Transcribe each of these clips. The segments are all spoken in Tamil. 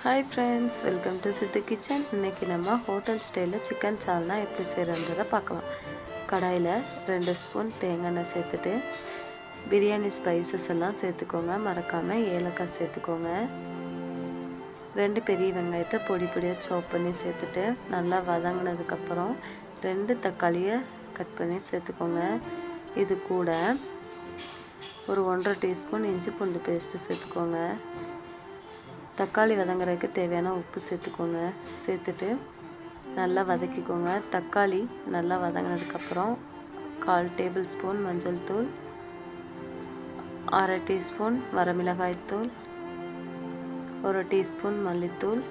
Hi friends, welcome to Sidhu kitchen. இன்றைக்கி நம்ம ஹோட்டல் ஸ்டைலில் சிக்கன் சால்னா எப்படி செய்கிறன்றதை பார்க்கலாம். கடாயில் 2 ஸ்பூன் தேங்காய் எண்ணெய் சேர்த்துட்டு பிரியாணி ஸ்பைசஸ் எல்லாம் சேர்த்துக்கோங்க. மறக்காமல் ஏலக்காய் சேர்த்துக்கோங்க. 2 பெரிய வெங்காயத்தை பொடி பொடியாக சாப் பண்ணி சேர்த்துட்டு நல்லா வதங்கினதுக்கப்புறம் 2 தக்காளியை கட் பண்ணி சேர்த்துக்கோங்க. இது கூட ஒரு 1.5 டீஸ்பூன் இஞ்சி பூண்டு பேஸ்ட்டு சேர்த்துக்கோங்க. தக்காளி வதங்குறதுக்கு தேவையான உப்பு சேர்த்துக்கோங்க. சேர்த்துட்டு நல்லா வதக்கிக்கோங்க. தக்காளி நல்லா வதங்கினதுக்கப்புறம் 1/4 டேபிள் ஸ்பூன் மஞ்சள் தூள், 1/2 டீஸ்பூன் வரமிளகாய்த்தூள், 1 டீஸ்பூன் மல்லித்தூள்,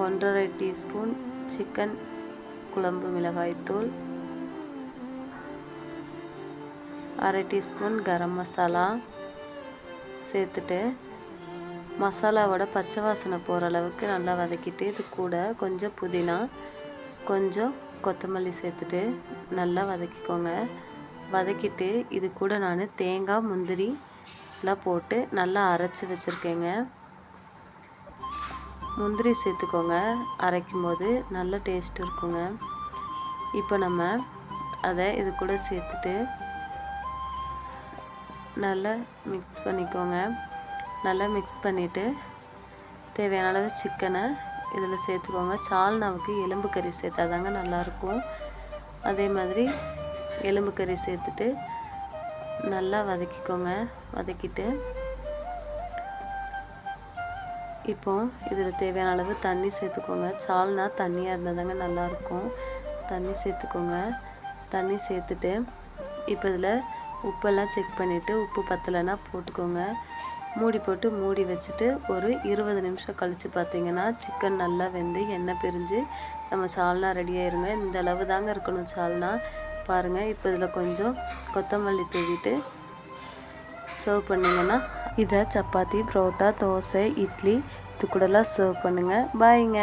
1.5 டீஸ்பூன் சிக்கன் குழம்பு மிளகாய்த்தூள், 1/2 டீஸ்பூன் கரம் மசாலா சேர்த்துட்டு மசாலாவோட பச்சை வாசனை போகிற அளவுக்கு நல்லா வதக்கிட்டு இது கூட கொஞ்சம் புதினா, கொஞ்சம் கொத்தமல்லி சேர்த்துட்டு நல்லா வதக்கிக்கோங்க. வதக்கிட்டு இது கூட நான் தேங்காய் முந்திரி எல்லாம் போட்டு நல்லா அரைச்சி வச்சுருக்கேங்க. முந்திரி சேர்த்துக்கோங்க. அரைக்கும் போது நல்ல டேஸ்ட் இருக்குங்க. இப்போ நம்ம அதை இது கூட சேர்த்துட்டு நல்லா மிக்ஸ் பண்ணிக்கோங்க. நல்லா மிக்ஸ் பண்ணிவிட்டு தேவையான அளவு சிக்கனை இதில் சேர்த்துக்கோங்க. சால்னாவுக்கு எலும்பு கறி சேர்த்தா தாங்க நல்லாயிருக்கும். அதே மாதிரி எலும்பு கறி சேர்த்துட்டு நல்லா வதக்கிக்கோங்க. வதக்கிட்டு இப்போ இதில் தேவையான அளவு தண்ணி சேர்த்துக்கோங்க. சால்னா தண்ணியாக இருந்தால் தாங்க நல்லாயிருக்கும். தண்ணி சேர்த்துக்கோங்க. தண்ணி சேர்த்துட்டு இப்போ இதில் உப்பெல்லாம் செக் பண்ணிவிட்டு உப்பு பத்தலைன்னா போட்டுக்கோங்க. மூடி போட்டு மூடி வச்சுட்டு ஒரு 20 நிமிஷம் கழித்து பார்த்தீங்கன்னா சிக்கன் நல்லா வெந்து எண்ணெய் பிரிஞ்சு நம்ம சால்னா ரெடி ஆயிருங்க. இந்த அளவு தாங்க இருக்கணும் சால்னா. பாருங்கள், இப்போ இதில் கொஞ்சம் கொத்தமல்லி தூவிட்டு சர்வ் பண்ணிங்கன்னா இதை சப்பாத்தி, புரோட்டா, தோசை, இட்லி இது கூடலாம் சர்வ் பண்ணுங்கள். பாய்ங்க.